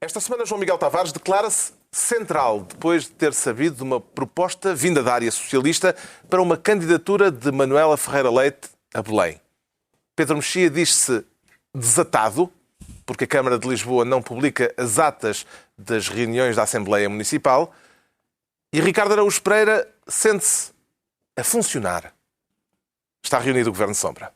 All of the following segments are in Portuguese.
Esta semana, João Miguel Tavares declara-se central depois de ter sabido de uma proposta vinda da área socialista para uma candidatura de Manuela Ferreira Leite a Belém. Pedro Mexia diz-se desatado, porque a Câmara de Lisboa não publica as atas das reuniões da Assembleia Municipal, e Ricardo Araújo Pereira sente-se a funcionar. Está reunido o Governo de Sombra.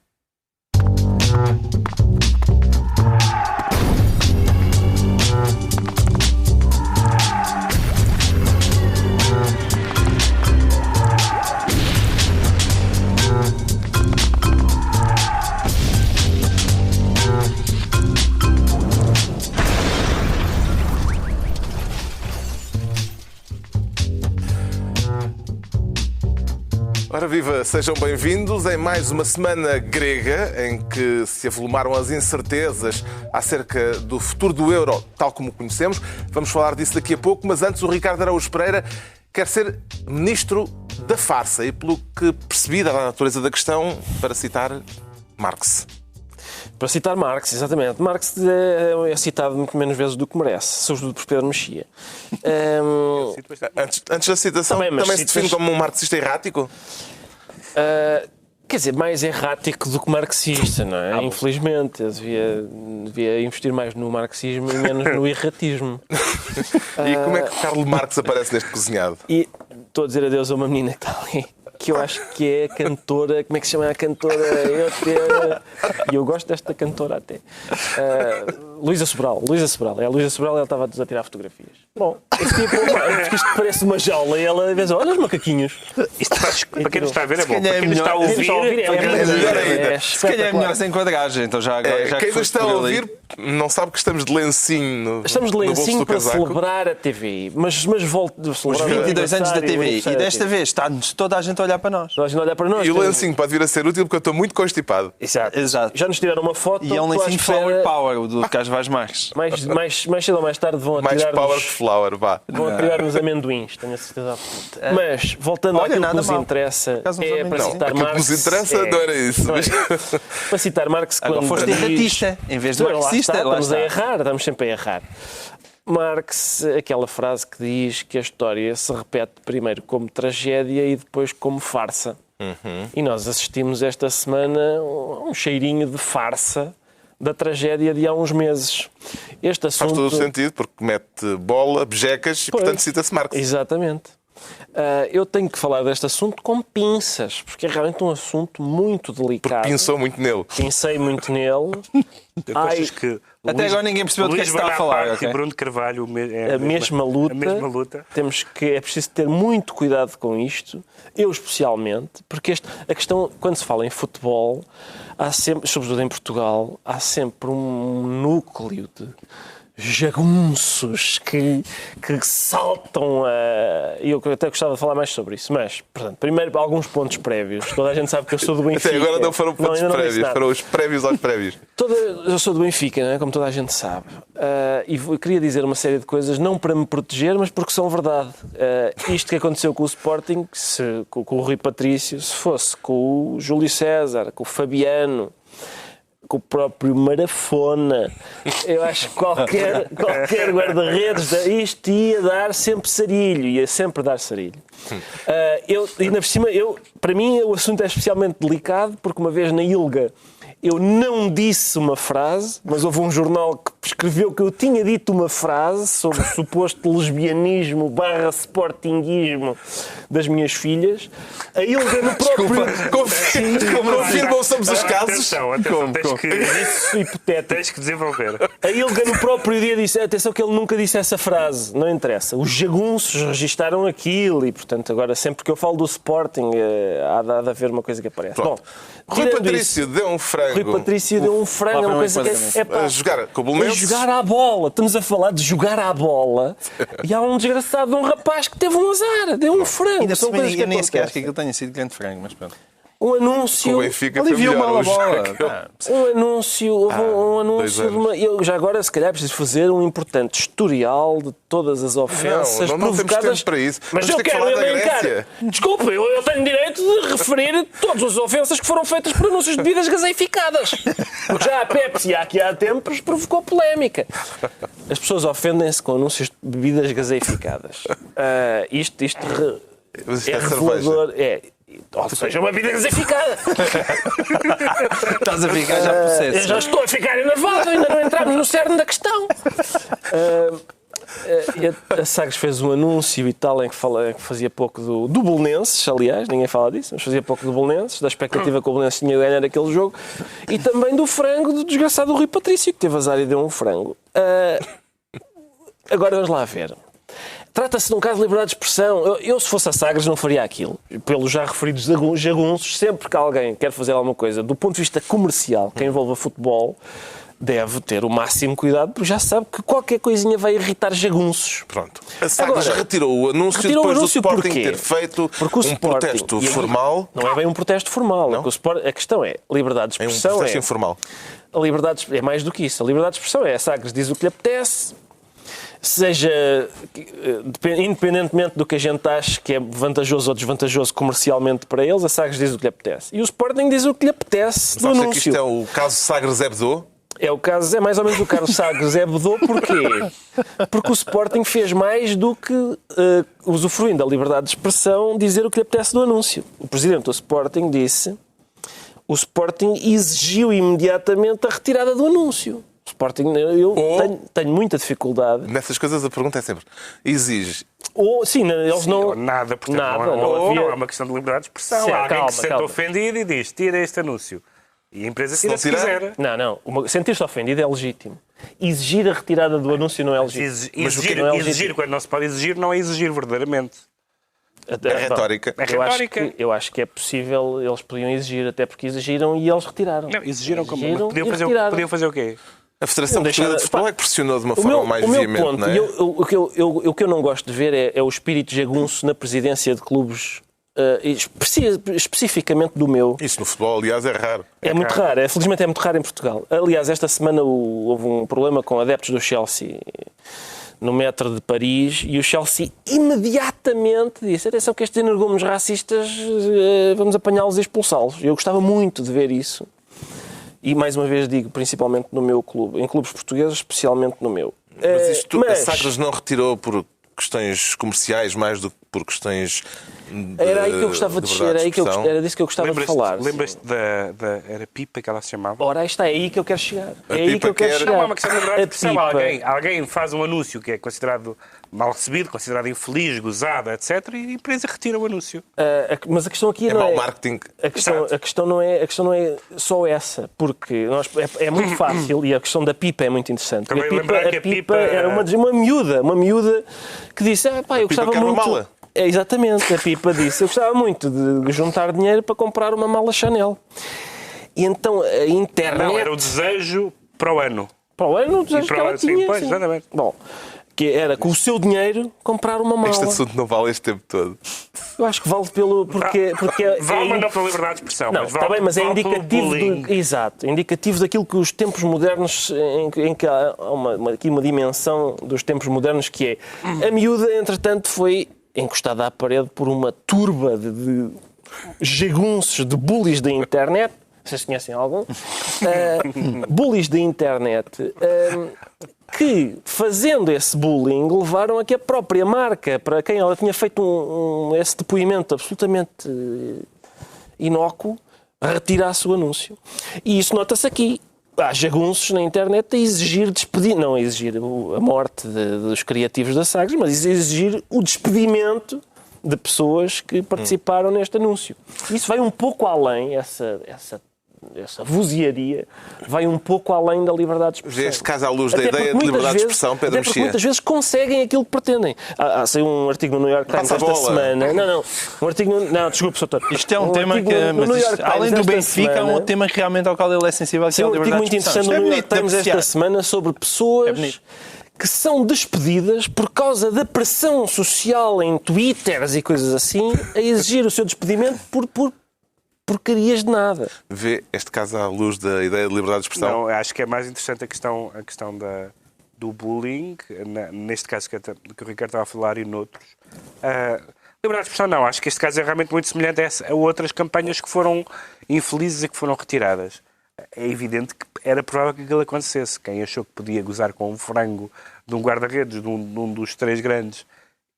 Ora viva, sejam bem-vindos em mais uma semana grega em que se avolumaram as incertezas acerca do futuro do euro, tal como o conhecemos. Vamos falar disso daqui a pouco, mas antes o Ricardo Araújo Pereira quer ser ministro da farsa e, pelo que percebi da natureza da questão, para citar Marx. Para citar Marx, exatamente. Marx é citado muito menos vezes do que merece, sobretudo por Pedro Mexia. Antes da citação, também se define como um marxista errático? Quer dizer, mais errático do que marxista, não é? Infelizmente. Eu devia investir mais no marxismo e menos no erratismo. E como é que Karl Marx aparece neste cozinhado? E estou a dizer adeus a uma menina que está ali, que eu acho que é a cantora, como é que se chama a cantora? E eu gosto desta cantora até. Luísa Sobral. É a Luísa Sobral, ela estava a tirar fotografias. Bom, porque isto parece uma jaula e ela diz, olha os macaquinhos. Isto para quem nos está a ver é bom, para quem nos está a ouvir Se calhar é melhor sem enquadragem, então já quem nos está a ouvir não sabe que estamos de lencinho Estamos de lencinho para celebrar a TVI, mas volto de celebrar os 22 anos da TVI. E desta vez está-nos toda a gente a olhar para nós. Toda a gente a olhar para nós. E o lencinho pode vir a ser útil porque eu estou muito constipado. Exato. Já nos tiraram uma foto. E é um lencinho Flower Power, o do Carlos Vaz Marques. Mais cedo ou mais tarde vão mais atirar-nos... power que flower, vá. Vão atirar-nos amendoins, tenho a certeza absoluta. Mas, voltando àquilo que nos interessa, é para citar Marx... O que nos interessa não era isso. Para citar Marx, quando agora foste erratista, em vez de marxista. Estamos a errar, estamos sempre a errar. Marx, aquela frase que diz que a história se repete primeiro como tragédia e depois como farsa. E nós assistimos esta semana a um cheirinho de farsa da tragédia de há uns meses. Este assunto... Faz todo o sentido, porque mete bola, bejecas e, portanto, cita-se Marx. Exatamente. Eu tenho que falar deste assunto com pinças, porque é realmente um assunto muito delicado. Porque pensou muito nele. Pensei muito nele. Até agora ninguém percebeu do que é que se está a falar. Okay? Bruno de Carvalho, a mesma luta. É preciso ter muito cuidado com isto, eu especialmente, porque a questão, quando se fala em futebol, há sempre, sobretudo em Portugal, há sempre um núcleo de jagunços que saltam a... Eu até gostava de falar mais sobre isso, mas, portanto, primeiro alguns pontos prévios. Toda a gente sabe que eu sou do Benfica. Até agora não foram pontos prévios, foram os prévios aos prévios. Eu sou do Benfica, não é? Como toda a gente sabe. E queria dizer uma série de coisas, não para me proteger, mas porque são verdade. Isto que aconteceu com o Sporting, com o Rui Patrício, se fosse com o Júlio César, com o Fabiano, com o próprio Marafona, eu acho que qualquer guarda-redes isto ia dar sempre sarilho, ia sempre dar sarilho. Ainda por cima, para mim o assunto é especialmente delicado, porque uma vez na Ilga eu não disse uma frase, mas houve um jornal que escreveu que eu tinha dito uma frase sobre o suposto lesbianismo / sportinguismo das minhas filhas. A Ilga no próprio... Confirmam somos os casos. Atenção, isso hipotético. Tens que desenvolver. A Ilga no próprio dia disse, atenção que ele nunca disse essa frase, não interessa. Os jagunços registaram aquilo e, portanto, agora sempre que eu falo do Sporting há de haver uma coisa que aparece. Bom, Rui Patrício deu um frango. Rui Patrício deu um frango, é uma coisa que a jogar com o Belenenses. Jogar à bola. Estamos a falar de jogar à bola e há um desgraçado, um rapaz que teve um azar, deu um frango. Ainda eu nem sequer acho que aquilo tenha sido grande frango, mas pronto. um anúncio. O Benfica aliviou foi melhor mal a hoje. bola. Um anúncio, houve um 2 anúncio de anos. uma. Eu já agora, se calhar, preciso fazer um importante historial de todas as ofensas Não temos provocadas. tempo para isso. Mas Vamos eu ter que quero falar da elencar. Grécia. Desculpe, eu tenho direito de referir todas as ofensas que foram feitas por anúncios de bebidas gaseificadas. Porque já a Pepsi, aqui há tempos, provocou polémica. As pessoas ofendem-se com anúncios de bebidas gaseificadas. Isto Mas isto é é revelador. Ou seja, uma bebida gaseificada. Estás a ficar já Eu processo. já estou a ficar enervado, ainda não entramos no cerne da questão. A Sagres fez um anúncio e tal em que fazia pouco do Belenenses, aliás, ninguém fala disso, mas fazia pouco do Belenenses, da expectativa que o Belenenses tinha de ganhar aquele jogo, e também do frango do desgraçado Rui Patrício, que teve azar e deu um frango. Agora vamos lá ver. Trata-se de um caso de liberdade de expressão. Eu, se fosse a Sagres, não faria aquilo. Pelos já referidos jagunços, sempre que alguém quer fazer alguma coisa do ponto de vista comercial que envolva futebol, deve ter o máximo cuidado, porque já sabe que qualquer coisinha vai irritar jagunços. Pronto. A Sagres Agora, retirou o anúncio retirou o depois anúncio do Sporting porquê? ter feito Porque o um Sporting- protesto e aí- formal. Não é bem um protesto formal. Não? É que a questão é liberdade de É um expressão. protesto informal. A liberdade é mais do que isso. A liberdade de expressão é a Sagres diz o que lhe apetece, seja independentemente do que a gente ache que é vantajoso ou desvantajoso comercialmente para eles, a Sagres diz o que lhe apetece. E o Sporting diz o que lhe apetece do Mas acha que anúncio. isto é o caso Sagres Hebdo? É mais ou menos o Carlos Sagres Hebdo. Porquê? Porque o Sporting fez mais do que, usufruindo da liberdade de expressão, dizer o que lhe apetece do anúncio. O presidente do Sporting disse: o Sporting exigiu imediatamente a retirada do anúncio. O Sporting, eu tenho muita dificuldade. Nessas coisas a pergunta é sempre: exige. Sim, eles não. Ou nada, portanto, Nada, não havia- é uma questão de liberdade de expressão. Sim, Há alguém calma, que se sente calma. ofendido e diz: tira este anúncio. E a empresa tira não se tirar? quiser. Não. Sentir-se ofendido é legítimo. Exigir a retirada do anúncio não é legítimo. Exigir, não é legítimo. exigir quando não se pode exigir, não é exigir verdadeiramente. É retórica. É retórica. Eu acho que é possível, eles podiam exigir, até porque exigiram e eles retiraram. Não, exigiram como? Exigiram Podiam e fazer, retiraram. podiam fazer o quê? A Federação Não Portuguesa de deixar- Futebol é que pressionou de uma forma mais o meu veemente, ponto, não é? o que eu não gosto de ver é o espírito jagunço na presidência de clubes, especificamente do meu. Isso no futebol, aliás, é raro. É muito raro, felizmente é muito raro em Portugal. Aliás, esta semana houve um problema com adeptos do Chelsea no metro de Paris e o Chelsea imediatamente disse: atenção que estes energúmenos racistas vamos apanhá-los e expulsá-los. Eu gostava muito de ver isso. E mais uma vez digo, principalmente no meu clube, em clubes portugueses, especialmente no meu. Mas isto a Sagres não retirou por questões comerciais mais do que por questões de Era aí que eu gostava de liberdade era, aí que eu, expressão. era disso que eu gostava de falar. Lembras-te da... Era Pipa que ela se chamava? Ora, aí está, é aí que eu quero chegar. A É aí que Pipa eu quero quer- chegar. Não, é uma questão de liberdade de expressão. Pipa- Alguém faz um anúncio que é considerado mal recebido, considerado infeliz, gozado, etc. E a empresa retira o anúncio. Mas a questão aqui É não mau é... marketing. A questão não é só essa, porque é muito fácil e a questão da Pipa é muito interessante. Também A lembrar que a a Pipa Pipa era uma miúda que disse: pá, eu Pipa gostava quer uma muito... mala. Exatamente, a Pipa disse: eu gostava muito de juntar dinheiro para comprar uma mala Chanel. E então a internet... Não, era o desejo para o ano. Para o ano, desejo para que o ela ano, sim, tinha. pois, sim. exatamente. Bom, que era com o seu dinheiro comprar uma mala. Este assunto não vale este tempo todo. Eu acho que vale pelo... Porque Vale, mas não pela liberdade de expressão. Não, mas está vale, bem, mas é vale pelo indicativo bullying. exato, indicativo daquilo que os tempos modernos, em que há aqui uma dimensão dos tempos modernos que é: a miúda, entretanto, foi encostada à parede por uma turba de jagunços, de bullies da internet. Vocês conhecem algum? Bullies da internet que, fazendo esse bullying, levaram a que a própria marca, para quem ela tinha feito esse depoimento absolutamente inócuo, retirasse o anúncio. E isso nota-se aqui. Há jagunços na internet a exigir não a exigir a morte dos criativos da Sagres, mas a exigir o despedimento de pessoas que participaram neste anúncio. Isso vai um pouco além, essa vozearia vai um pouco além da liberdade de expressão. Este caso à luz da Até ideia porque de muitas liberdade de vezes- expressão, Pedro até porque Mexia. muitas vezes conseguem aquilo que pretendem. Saiu um artigo no New York Times Passa a esta bola. semana. Não. Um artigo não, desculpe, Sr. Doutor. Isto é um tema artigo que, no New York além Times do esta Benfica, é um semana- tema que realmente ao qual ele é sensível, que é Saiu a um artigo liberdade muito de expressão. interessante Isto no é New bonito York de Times esta apreciar. semana sobre É pessoas bonito. que são despedidas por causa da pressão social em Twitters e coisas assim, a exigir o seu despedimento por porcarias de nada. Vê este caso à luz da ideia de liberdade de expressão? Não, acho que é mais interessante a questão do bullying, neste caso que o Ricardo estava a falar e noutros. Liberdade de expressão não, acho que este caso é realmente muito semelhante a outras campanhas que foram infelizes e que foram retiradas. É evidente que era provável que aquilo acontecesse. Quem achou que podia gozar com um frango de um guarda-redes, de um dos três grandes,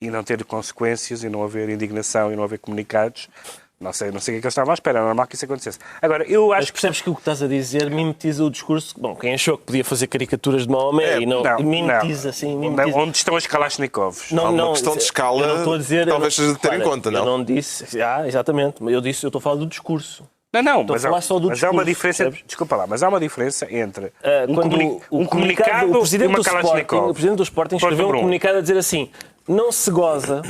e não ter consequências, e não haver indignação, e não haver comunicados, não sei o que é que eles estavam à espera, é normal que isso acontecesse. Agora, eu acho Mas percebes que o que estás a dizer mimetiza o discurso. Bom, quem achou que podia fazer caricaturas de Maomé e não mimetiza assim. Mimetiza. Onde estão as Kalashnikovs? Há uma questão de escala, eu não estou a dizer, talvez seja de ter em conta, não? Eu não disse. Exatamente. Eu estou a falar do discurso. Não, mas há uma diferença. Percebes? Desculpa lá, mas há uma diferença entre um comunicado e o presidente uma do Kalashnikov. O presidente do Sporting escreveu um comunicado a dizer assim: não se goza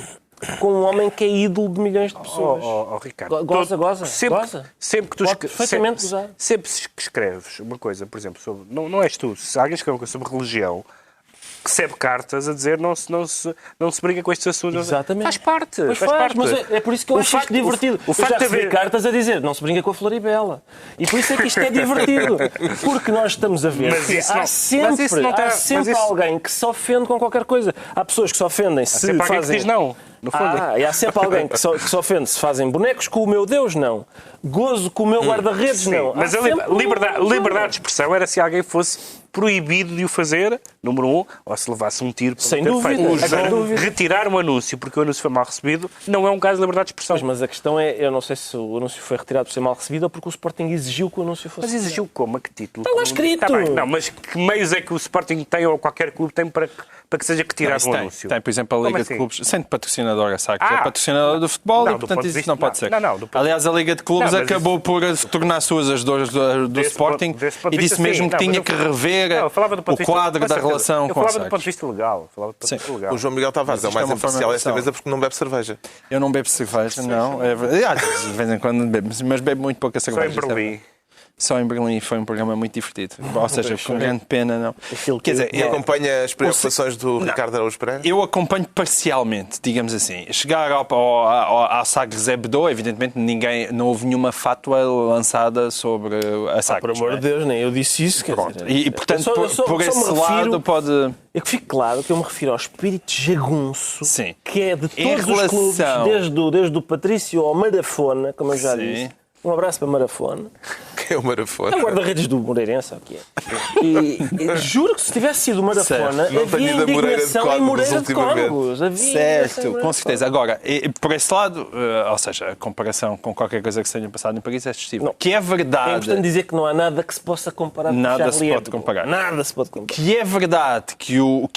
com um homem que é ídolo de milhões de pessoas. Ricardo. Goza. Sempre que tu sempre que escreves uma coisa, por exemplo, sobre. Não és tu, se alguém escreve uma coisa sobre religião, recebe cartas a dizer não se briga com estes assuntos. Exatamente. Faz parte. Mas é por isso que eu acho isto divertido. Eu já recebi cartas a dizer não se brinca com a Floribela. E por isso é que isto é divertido. Porque nós estamos a ver que há sempre alguém que se ofende com qualquer coisa. Há pessoas que se ofendem se sempre fazem... alguém que diz não. E há sempre alguém que se ofende se fazem bonecos com o meu Deus, não. Gozo com o meu guarda-redes, não. Mas a liberdade de expressão era se alguém fosse proibido de o fazer, número 1, ou se levasse um tiro por sem ter dúvida, feito. sem Agora, dúvida. retirar um anúncio porque o anúncio foi mal recebido não é um caso de liberdade de expressão. Mas a questão é, eu não sei se o anúncio foi retirado por ser mal recebido ou porque o Sporting exigiu que o anúncio fosse retirado. Mas exigiu como? A que título? Está lá escrito! Tá bem, não, mas que meios é que o Sporting tem ou qualquer clube tem para que seja retirado um anúncio? Tem, por exemplo, a Liga de Clubes, sendo patrocinadora, sabe que é patrocinadora do futebol e, portanto, isso não pode ser. Aliás, a Liga de Clubes acabou por tornar suas as dores do Sporting e disse mesmo que tinha que rever o quadro da relação com o Eu falava do ponto de vista legal. O João Miguel Tavares é o mais imparcial esta mesa porque não bebe cerveja. Eu não bebo cerveja, não. De vez em quando bebo, mas bebo muito pouca cerveja. Só em Berlim. Só em Berlim foi um programa muito divertido. Ou seja, com grande pena, não. Quer dizer, acompanha as preocupações do Ricardo Araújo Pereira? Eu acompanho parcialmente, digamos assim. Chegar ao Sagres Hebdo, evidentemente não houve nenhuma fátua lançada sobre a Sagres. Por amor de Deus, nem eu disse isso. Quer dizer, e portanto, por esse lado pode... É que fique claro que eu me refiro ao espírito jagunço, sim, que é de todos os clubes, desde o Patrício ao Marafona, como eu já disse. Um abraço para Marafona. Quem é o Marafona? É o guarda-redes do Moreirense, o que é? E juro que se tivesse sido o Marafona, havia indignação em Moreira de Cónegos. Certo, com certeza. Agora, por esse lado, ou seja, a comparação com qualquer coisa que se tenha passado em Paris é excessiva. Que é verdade... É importante dizer que não há nada que se possa comparar com nada se pode comparar. Nada se pode comparar. Que é verdade que o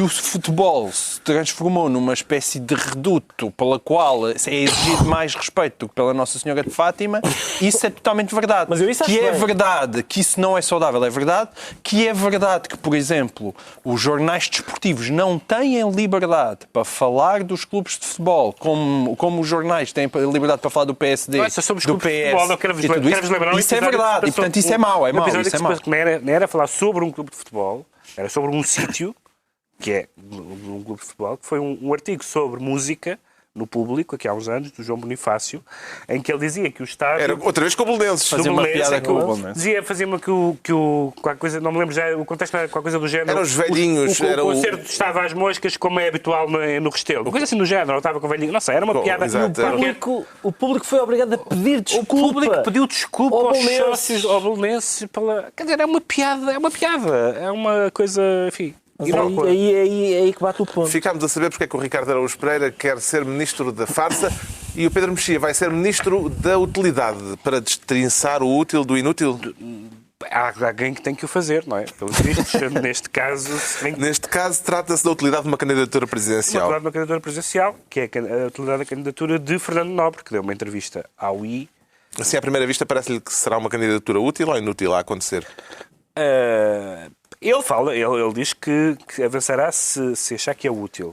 futebol se transformou numa espécie de reduto pela qual é exigido mais respeito do que pela Nossa Senhora de Fátima, isso é totalmente verdade. Mas eu isso acho que é bem. verdade que isso não é saudável, é verdade. Que é verdade que, por exemplo, os jornais desportivos não têm liberdade para falar dos clubes de futebol como os jornais têm liberdade para falar do PSD, do PS e tudo isso. Isso é verdade e, portanto, isso é mau. É mau. Não era falar sobre um clube de futebol, era sobre um sítio, que é um clube de futebol, que foi um artigo sobre música no Público, aqui há uns anos, do João Bonifácio, em que ele dizia que o Estado... Era outra vez com o Belenenses. Fazia uma piada com o Belenenses. Fazia-me que qualquer coisa, não me lembro já, o contexto era qualquer coisa do género. Eram os velhinhos. O concerto estava às moscas, como é habitual no Restelo. Uma coisa assim do género, estava com velhinhos. Não sei, era uma piada. O público foi obrigado a pedir desculpa. O público pediu desculpa aos sócios, ao Belenenses. Quer dizer, é uma piada. É uma coisa, enfim... Aí que bate o ponto. Ficámos a saber porque é que o Ricardo Araújo Pereira quer ser ministro da farsa e o Pedro Mexia vai ser ministro da utilidade para destrinçar o útil do inútil. Há alguém que tem que o fazer, não é? Pelos vistos, neste caso... Neste caso, trata-se da utilidade de uma candidatura presidencial. Uma candidatura presidencial, que é a utilidade da candidatura de Fernando Nobre, que deu uma entrevista ao I. Assim, à primeira vista, parece-lhe que será uma candidatura útil ou inútil a acontecer? Ele diz que avançará se achar que é útil.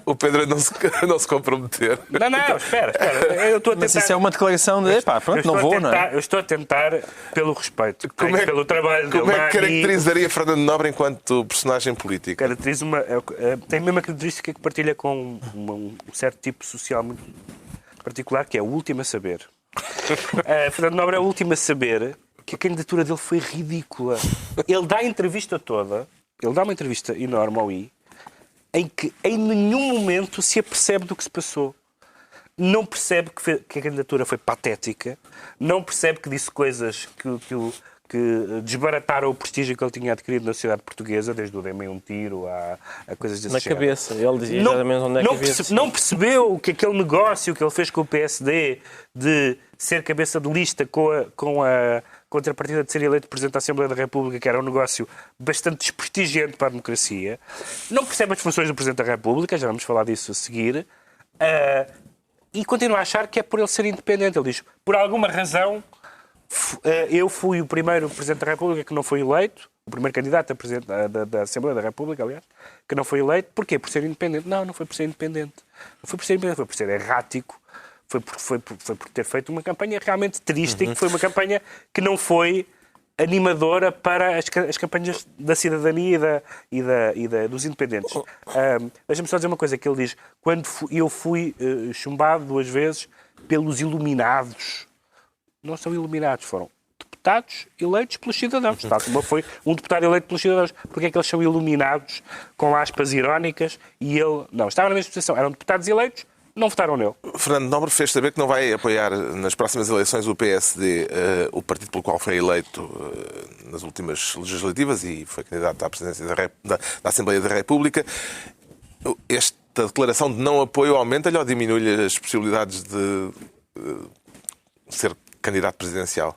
O Pedro não se comprometer. Não, espera. Eu estou a tentar... Mas isso é uma declaração de, pronto, não vou, não é? Eu estou a tentar pelo respeito, pelo trabalho dele. Como é que caracterizaria Fernando Nobre enquanto personagem político? Caracteriza tem a mesma característica que partilha com um certo tipo social muito particular, que é o último a saber. Fernando Nobre é o último a saber que a candidatura dele foi ridícula. Ele dá a entrevista toda, ele dá uma entrevista enorme ao I, em que em nenhum momento se apercebe do que se passou. Não percebe que a candidatura foi patética, não percebe que disse coisas que desbarataram o prestígio que ele tinha adquirido na sociedade portuguesa, desde o dê-me um tiro a coisas desse género. Na cabeça, ele dizia exatamente onde é que havia. Não percebeu que aquele negócio que ele fez com o PSD de ser cabeça de lista com a contrapartida de ser eleito Presidente da Assembleia da República, que era um negócio bastante desprestigiante para a democracia. Não percebe as funções do Presidente da República, já vamos falar disso a seguir, e continua a achar que é por ele ser independente. Ele diz, por alguma razão, eu fui o primeiro Presidente da República que não foi eleito, o primeiro candidato a Presidente da Assembleia da República, aliás, que não foi eleito. Porquê? Por ser independente? Não foi por ser independente. Não foi por ser independente, foi por ser errático. Foi por ter feito uma campanha realmente triste, e que foi uma campanha que não foi animadora para as campanhas da cidadania e dos independentes. Deixa-me só dizer uma coisa que ele diz. Quando eu fui chumbado 2 vezes pelos iluminados, não são iluminados, foram deputados eleitos pelos cidadãos. Tal como foi um deputado eleito pelos cidadãos. Porque é que eles são iluminados com aspas irónicas e ele... Não, estava na mesma situação. Eram deputados eleitos, não votaram nele. Fernando Nobre fez saber que não vai apoiar nas próximas eleições o PSD, o partido pelo qual foi eleito nas últimas legislativas e foi candidato à presidência da Assembleia da República. Esta declaração de não apoio aumenta-lhe ou diminui-lhe as possibilidades de ser candidato presidencial?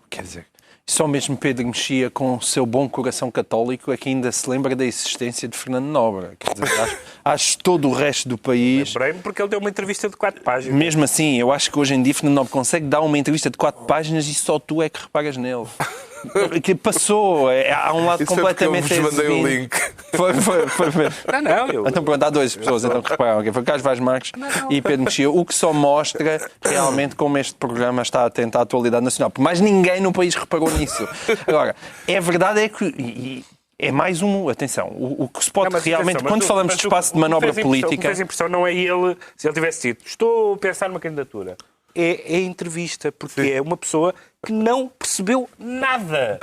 Quer dizer, só mesmo Pedro Mexia, com o seu bom coração católico, é que ainda se lembra da existência de Fernando Nobre. Quer dizer, acho que todo o resto do país... Lembrei-me porque ele deu uma entrevista de 4 páginas. Mesmo assim, eu acho que hoje em dia Fernando Nobre consegue dar uma entrevista de 4 páginas e só tu é que reparas nele. Que passou, há um lado isso completamente... Foi porque eu vos mandei o link. Foi. Não. Então pronto, há 2 pessoas então, que repararam. Foi Carlos Vaz Marques e Pedro Mexia, o que só mostra realmente como este programa está atento à atualidade nacional. Por mais ninguém no país reparou nisso. Agora, a verdade é que... É mais um... Atenção, o que se pode realmente... Quando falamos de espaço de manobra política... O que fez impressão não é ele... Se ele tivesse dito, estou a pensar numa candidatura. É a entrevista, porque é uma pessoa que não percebeu nada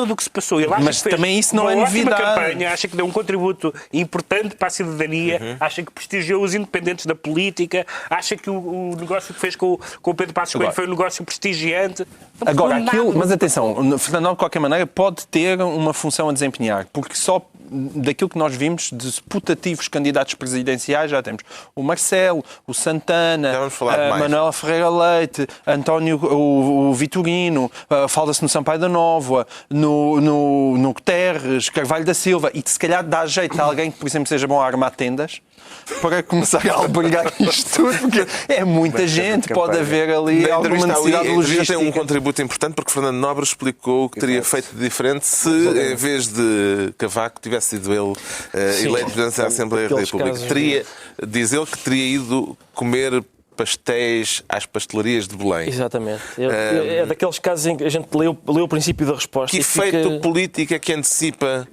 do que se passou. Ele acha Mas que fez também isso não é uma ótima novidade. campanha, acha que deu um contributo importante para a cidadania, acha que prestigiou os independentes da política, acha que o negócio que fez com o Pedro Passos Coelho foi um negócio prestigiante. Agora, mas atenção, Fernando Nobre, de qualquer maneira, pode ter uma função a desempenhar, porque só daquilo que nós vimos de putativos candidatos presidenciais, já temos o Marcelo, o Santana, a Manuela Ferreira Leite, António, o Vitorino, fala-se no Sampaio da Nova, no Guterres, Carvalho da Silva, e se calhar dá jeito a alguém que, por exemplo, seja bom a armar tendas, para começar a albergar isto tudo, porque é muita gente, pode haver ali alguma necessidade logística. Tem um contributo importante porque Fernando Nobre explicou o que teria feito de diferente se, em vez de Cavaco, tivesse sido ele eleito presidente da Assembleia da República. Diz ele que teria ido comer pastéis às pastelarias de Belém. Exatamente. É daqueles casos em que a gente leu o princípio da resposta. Que efeito político é que antecipa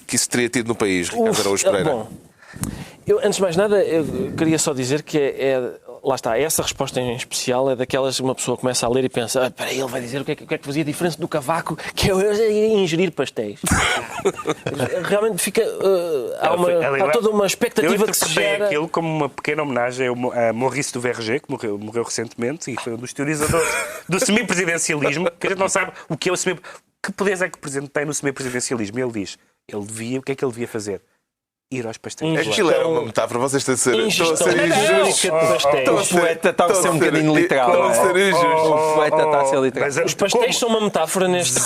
que isso teria tido no país, Ricardo Araújo Pereira? Bom, eu, antes de mais nada, eu queria só dizer que lá está, essa resposta em especial é daquelas que uma pessoa começa a ler e pensa, espera aí, ele vai dizer o que é que fazia diferença do Cavaco, que eu ia ingerir pastéis. Realmente fica... há toda uma expectativa que se gera... aquilo como uma pequena homenagem a Maurice Duverger, que morreu recentemente, e foi um dos teorizadores do semipresidencialismo, que a gente não sabe o que é o semipresidencialismo. Que poderes é que o Presidente tem no semipresidencialismo? Ele diz, o que é que ele devia fazer? Ir aos pastéis. Aquilo era uma metáfora, vocês estão a ser injustos. O poeta está a ser um bocadinho literal. O poeta está a ser literal. Os pastéis são uma metáfora neste...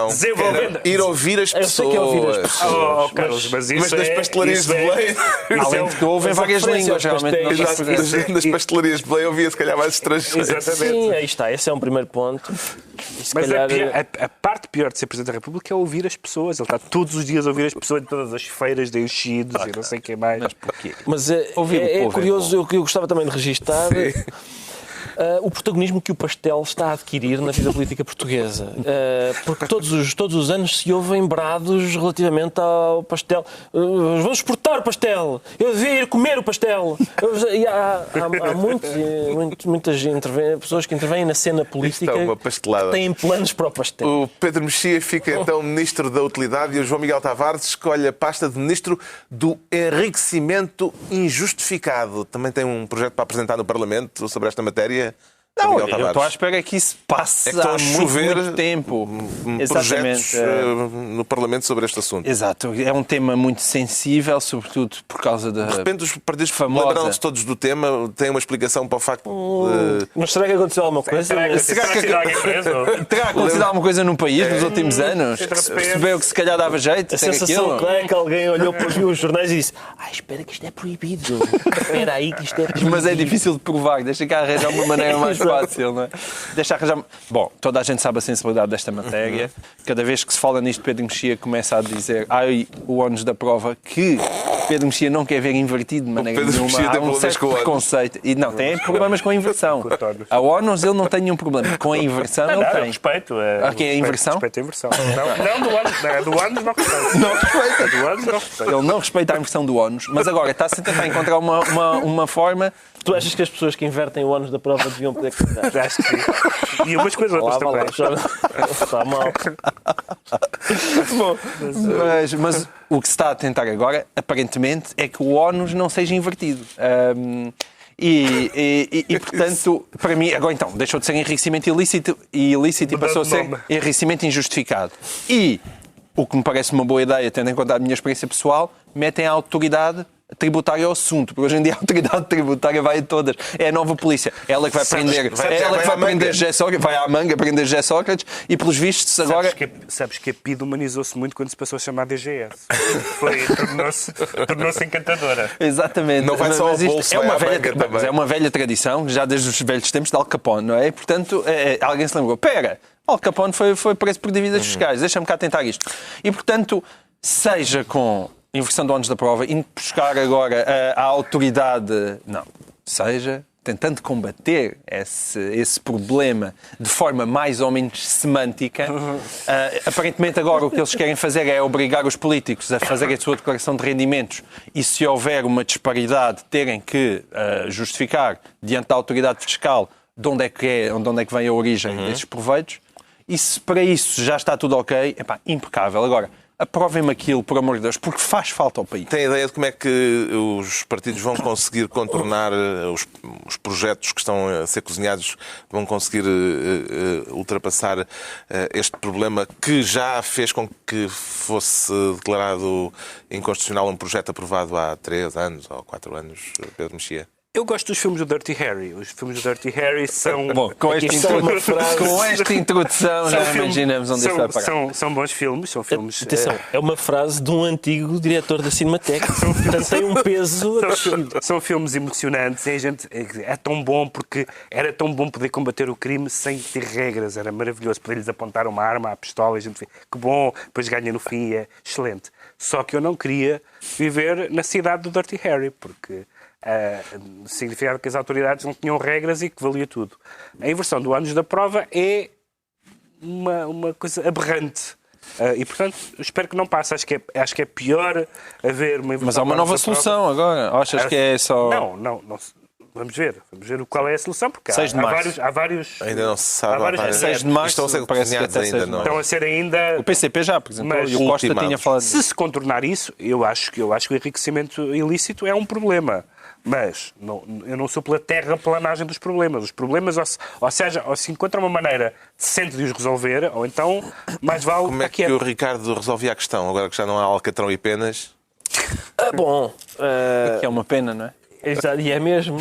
Desenvolvendo. Ir ouvir as pessoas. Eu sei que é ouvir as pessoas. Carlos, mas nas pastelarias de Belém... Além de que ouvem várias línguas, realmente. Nas pastelarias de Belém ouvia se calhar mais estrangeiros. Sim, aí está. Esse é um primeiro ponto. Mas a parte pior de ser Presidente da República é ouvir as pessoas. Ele está todos os dias a ouvir as pessoas em todas as feiras de enchidos e não sei o que mais. Mas porquê? Mas é curioso, eu gostava também de registar o protagonismo que o pastel está a adquirir na vida política portuguesa. Porque todos os anos se ouvem brados relativamente ao pastel. Vamos exportar o pastel! Eu devia ir comer o pastel! E há muitas pessoas que intervêm na cena política Isto é uma pastelada. que têm planos para o pastel. O Pedro Mexia fica então Ministro da Utilidade e o João Miguel Tavares escolhe a pasta de Ministro do Enriquecimento Injustificado. Também tem um projeto para apresentar no Parlamento sobre esta matéria. Não, Miguel eu Tavares. estou à espera que isso passe É que estão há a chover muito tempo. projetos Exatamente. no Parlamento sobre este assunto. Exato. É um tema muito sensível, sobretudo por causa da... De repente os partidos famosa. lembraram-se todos do tema, têm uma explicação para o facto de... Mas será que aconteceu alguma coisa? Será que terá acontecido alguma coisa no país nos últimos anos? Que se percebeu que se calhar dava jeito? A sensação é que alguém olhou para os jornais e disse: espera que isto é proibido. Espera aí que isto é proibido. Mas é difícil de provar. Deixa cá arranjar uma maneira mais fácil, não é? Deixa arranjar... Bom, toda a gente sabe a sensibilidade desta matéria. Cada vez que se fala nisto, Pedro Mexia começa a dizer o ónus da prova, que Pedro Mexia não quer ver invertido de maneira Pedro nenhuma. Mexia tem Há um problemas certo com o ónus. preconceito. E não, tem problemas com a inversão. A ónus ele não tem nenhum problema. Com a inversão ele tem. Respeito. Aqui é a inversão? Respeito a inversão. Não do ónus. Do ónus não respeito. Não respeita. Do ónus não respeito. Ele não respeita a inversão do ónus, mas agora está-se a tentar encontrar uma forma... Tu achas que as pessoas que invertem o ónus da prova deviam poder candidatar? Acho que sim. E umas coisas outras também. Está mal. Bom, mas o que se está a tentar agora, aparentemente, é que o ónus não seja invertido. E, portanto, para mim, agora então, deixou de ser enriquecimento ilícito e passou a ser enriquecimento injustificado. E o que me parece uma boa ideia, tendo em conta a minha experiência pessoal, metem a autoridade tributária ao assunto, porque hoje em dia a autoridade tributária vai a todas. É a nova polícia. Ela que vai prender, José Sócrates, vai à manga prender José Sócrates e, pelos vistos, agora... Sabes que a PID humanizou-se muito quando se passou a chamar DGS. Tornou-se encantadora. Exatamente. Não vai só ao bolso, vai à manga também. Mas é uma velha tradição, já desde os velhos tempos de Al Capone, não é? E, portanto, alguém se lembrou, Al Capone foi preso por dívidas fiscais, deixa-me cá tentar isto. E, portanto, seja com inversão de ónus da prova, indo buscar agora a autoridade, não, seja tentando combater esse problema de forma mais ou menos semântica. Aparentemente agora o que eles querem fazer é obrigar os políticos a fazerem a sua declaração de rendimentos e, se houver uma disparidade, terem que justificar diante da autoridade fiscal de onde é que vem a origem desses proveitos. E se para isso já está tudo ok, impecável. Agora, aprovem-me aquilo, por amor de Deus, porque faz falta ao país. Tem ideia de como é que os partidos vão conseguir contornar os projetos que estão a ser cozinhados, vão conseguir ultrapassar este problema que já fez com que fosse declarado inconstitucional um projeto aprovado há 3 anos ou 4 anos, Pedro Mexia? Eu gosto dos filmes do Dirty Harry. Os filmes do Dirty Harry são... Bom, com esta introdução já imaginamos onde isso vai parar. São bons filmes, são filmes... Atenção, é uma frase de um antigo diretor da Cinemateca. Portanto, tem um peso... São filmes emocionantes. E a gente, é tão bom porque era tão bom poder combater o crime sem ter regras. Era maravilhoso poder-lhes apontar uma arma à pistola e a gente vê que bom, depois ganha no fim, é excelente. Só que eu não queria viver na cidade do Dirty Harry, porque... significava que as autoridades não tinham regras e que valia tudo. A inversão do ónus da prova é uma coisa aberrante. E, portanto, espero que não passe. Acho que é pior haver uma inversão. Mas há uma nova solução agora. Achas que é só... Não. Vamos ver qual é a solução, porque 6 de março. há vários... Ainda não se sabe. 6 de março. Estão a ser cozinhados ainda, não é? Estão a ser ainda... O PCP já apresentou Mas e o Costa tinha falado... Se contornar isso, eu acho que o enriquecimento ilícito é um problema. Mas eu não sou pela terraplanagem dos problemas. Os problemas, ou se encontra uma maneira decente de os resolver, ou então mais vale... Como é que o Ricardo resolvia a questão, agora que já não há alcatrão e penas? Que é uma pena, não é? E é mesmo.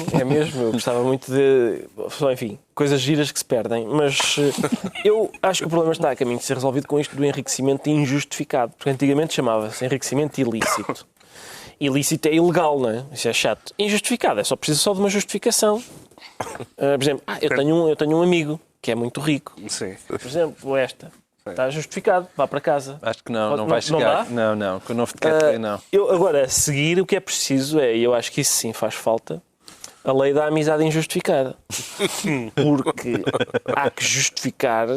Eu gostava muito de... Enfim, coisas giras que se perdem. Mas eu acho que o problema está a caminho de ser resolvido com isto do enriquecimento injustificado. Porque antigamente chamava-se enriquecimento ilícito. Ilícito é ilegal, não é? Isso é chato. Injustificado, é precisa só de uma justificação. Por exemplo, eu tenho um amigo que é muito rico. Sim. Por exemplo, esta. Está justificado, vá para casa. Acho que não vai chegar. Não, com o novo decreto não. Agora, a seguir, o que é preciso e eu acho que isso sim faz falta, a lei da amizade injustificada. Porque há que justificar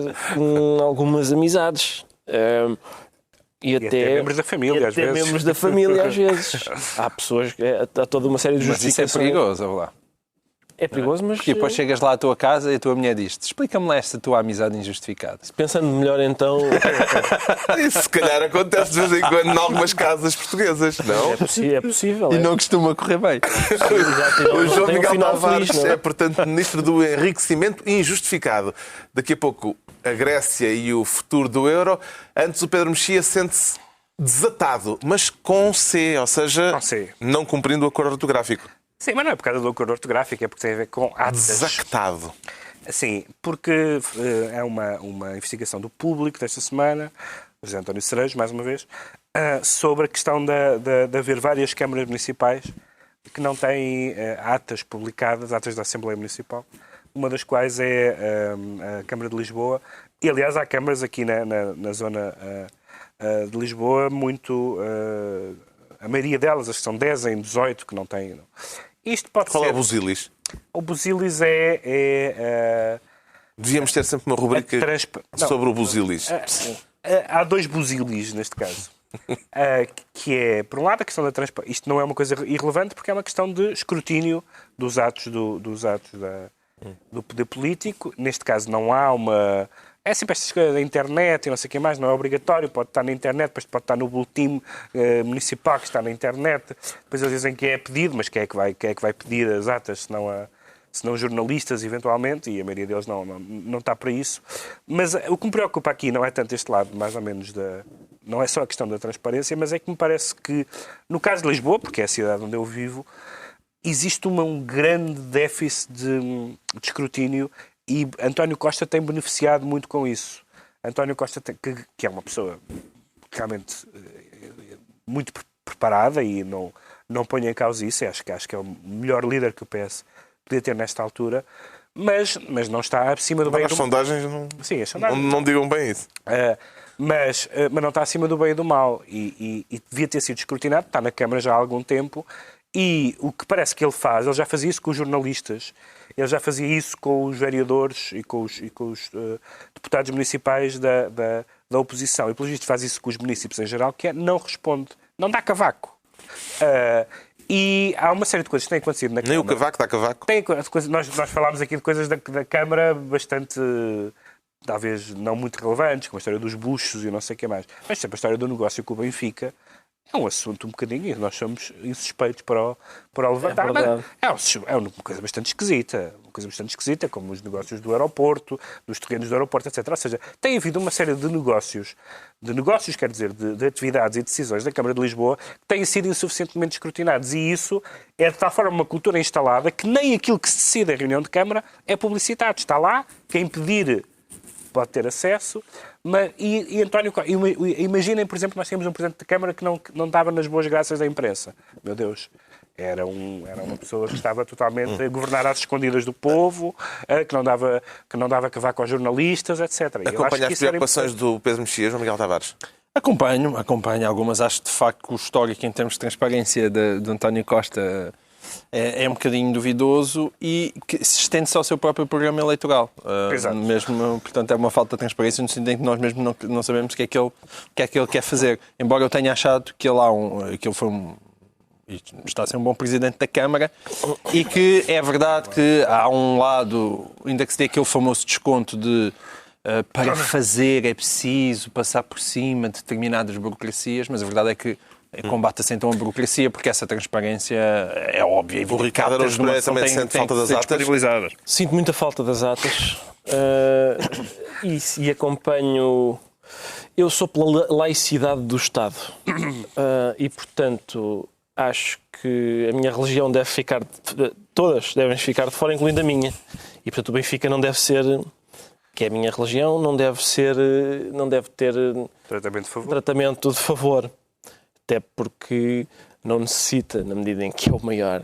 algumas amizades. E até membros da família, às vezes. Membros da família, às vezes. Há pessoas que há toda uma série de Mas isso justificações. é perigoso, lá. É perigoso, mas... Porque depois chegas lá à tua casa e a tua mulher diz-te: explica-me lá esta tua amizade injustificada. Pensando melhor, então... Isso se calhar acontece de vez em quando em algumas casas portuguesas, não? É possível. E não costuma correr bem. O João tem um Miguel final Tavares feliz, não é? é, portanto, ministro do enriquecimento injustificado. Daqui a pouco, a Grécia e o futuro do euro. Antes, o Pedro Mexia sente-se desatado, mas com C, ou seja, Com C. não cumprindo o acordo ortográfico. Sim, mas não é por causa do acordo ortográfico, é porque tem a ver com atas. Desactado. Sim, porque é uma investigação do Público desta semana, José António Cerejo, mais uma vez, sobre a questão de haver várias câmaras municipais que não têm atas publicadas, atas da Assembleia Municipal, uma das quais é a Câmara de Lisboa. E, aliás, há câmaras aqui na zona de Lisboa, a maioria delas, as que são 10 em 18, que não têm. Não. Isto pode Qual ser... é o Busilis? O Busilis é Devíamos ter sempre uma rubrica sobre o Busilis. há dois Busilis, neste caso. Que é, por um lado, a questão da transparência. Isto não é uma coisa irrelevante, porque é uma questão de escrutínio dos atos do poder político. Neste caso, não há uma... É sempre estas coisas da internet e não sei o que mais, não é obrigatório, pode estar na internet, depois pode estar no boletim municipal que está na internet, depois eles dizem que é pedido, mas quem é que vai pedir as atas, senão jornalistas, eventualmente, e a maioria deles não está para isso. Mas o que me preocupa aqui não é tanto este lado, mais ou menos, não é só a questão da transparência, mas é que me parece que, no caso de Lisboa, porque é a cidade onde eu vivo, existe um grande déficit de escrutínio. E António Costa tem beneficiado muito com isso. António Costa, que é uma pessoa realmente muito preparada e não ponho em causa isso, acho que é o melhor líder que o PS podia ter nesta altura, mas não está acima do bem e do mal. As sondagens não, Sim, as sondagens não digam bem isso. Mas não está acima do bem e do mal. E devia ter sido escrutinado, está na Câmara já há algum tempo. E o que parece que ele faz, ele já fazia isso com os jornalistas, ele já fazia isso com os vereadores e com os deputados municipais da oposição. E, pelo visto, faz isso com os municípios em geral, que não responde, não dá cavaco. E há uma série de coisas que têm acontecido na Câmara. Nem o cavaco dá cavaco. Nós falámos aqui de coisas da Câmara bastante, talvez, não muito relevantes, como a história dos buchos e não sei o que mais. Mas sempre a história do negócio com o Benfica é um assunto um bocadinho, e nós somos insuspeitos para o levantar. É uma coisa bastante esquisita, como os negócios do aeroporto, dos terrenos do aeroporto, etc. Ou seja, tem havido uma série de negócios, quer dizer, de atividades e decisões da Câmara de Lisboa que têm sido insuficientemente escrutinados. E isso é de tal forma uma cultura instalada que nem aquilo que se decide em reunião de Câmara é publicitado. Está lá, quem pedir pode ter acesso. E António, imaginem, por exemplo, nós tínhamos um Presidente da Câmara que não estava nas boas graças da imprensa. Meu Deus, era uma pessoa que estava totalmente a governar às escondidas do povo, que não dava cavaco aos jornalistas, etc. Acompanha as preocupações do Pedro Mexia, João Miguel Tavares? Acompanho algumas. Acho de facto que o histórico em termos de transparência de António Costa é um bocadinho duvidoso e que se estende-se ao seu próprio programa eleitoral. Mesmo, portanto, é uma falta de transparência no sentido em que nós mesmo não sabemos o que é que ele quer fazer. Embora eu tenha achado que ele foi está a ser um bom Presidente da Câmara e que é verdade que há um lado, ainda que se dê aquele famoso desconto de para fazer é preciso passar por cima de determinadas burocracias, mas a verdade é que combate-se então a burocracia, porque essa transparência é óbvia. O Ricardo Araújo Pereira também sente falta das atas? Sinto muita falta das atas e acompanho... Eu sou pela laicidade do Estado e, portanto, acho que a minha religião deve ficar... Todas devem ficar de fora, incluindo a minha. E, portanto, o Benfica não deve ser... que é a minha religião, não deve ter tratamento de favor. Até porque não necessita, na medida em que é o maior.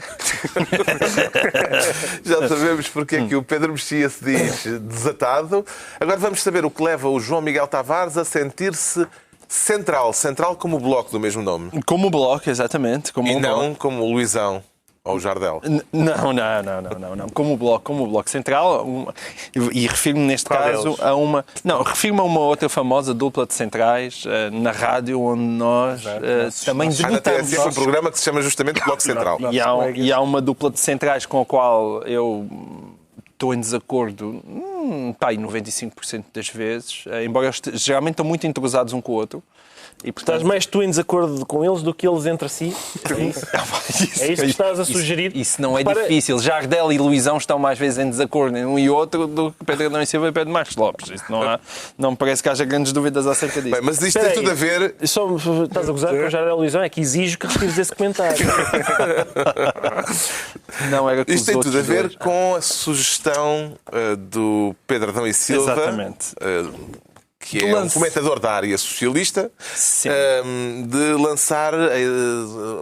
Já sabemos porque é que o Pedro Mexia se diz desatado. Agora vamos saber o que leva o João Miguel Tavares a sentir-se central como o Bloco do mesmo nome. Como o Bloco, exatamente. Como o Luizão. Ou o Jardel? Não. Como o Bloco Central, e refiro-me neste Qual caso deles? a uma... Não, refiro-me a uma outra famosa dupla de centrais na rádio, onde nós também A TSF debutamos. é um programa que se chama justamente Bloco Central. E há uma dupla de centrais com a qual eu estou em desacordo, pá, 95% das vezes, embora eles geralmente estão muito entrosados um com o outro. E, portanto, Estás mais tu em desacordo com eles do que eles entre si? É isso? É isso que estás a sugerir? Isso não é Repara- difícil. Jardel e Luizão estão mais vezes em desacordo em um e outro do que Pedro Adão e Silva e Pedro Marcos Lopes. Isso não me parece que haja grandes dúvidas acerca disso. Bem, mas isto tem tudo a ver... Só estás a gozar com o Jardel Luizão, é que exijo que retires esse comentário. Não era com Isto os tem outros tudo a ver dois. com a sugestão do Pedro Adão e Silva, Exatamente. que é um comentador da área socialista, Sim. de lançar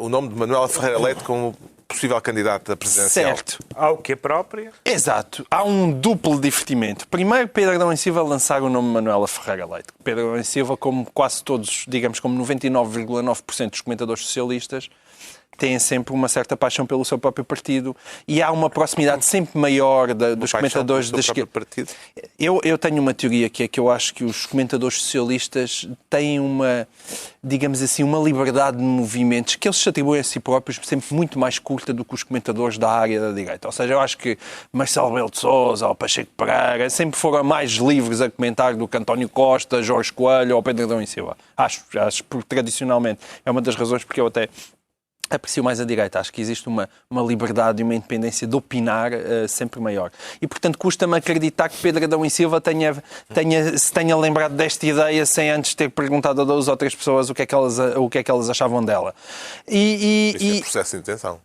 o nome de Manuela Ferreira Leite como possível candidata presidencial. Certo. Ao que é própria. Exato. Há um duplo divertimento. Primeiro, Pedro Adão e Silva lançar o nome Manuela Ferreira Leite. Pedro Adão e Silva, como quase todos, digamos como 99,9% dos comentadores socialistas, têm sempre uma certa paixão pelo seu próprio partido e há uma proximidade sempre maior dos comentadores da esquerda. Partido. Eu tenho uma teoria que é que eu acho que os comentadores socialistas têm uma, digamos assim, uma liberdade de movimentos que eles se atribuem a si próprios sempre muito mais curta do que os comentadores da área da direita. Ou seja, eu acho que Marcelo Rebelo de Sousa ou Pacheco Pereira sempre foram mais livres a comentar do que António Costa, Jorge Coelho ou Pedro Adão e Silva. Acho porque tradicionalmente é uma das razões porque eu até aprecio mais a direita. Acho que existe uma liberdade e uma independência de opinar sempre maior. E, portanto, custa-me acreditar que Pedro Adão e Silva se tenha lembrado desta ideia sem antes ter perguntado a duas ou três pessoas o que é que elas achavam dela. Isto é processo de intenção.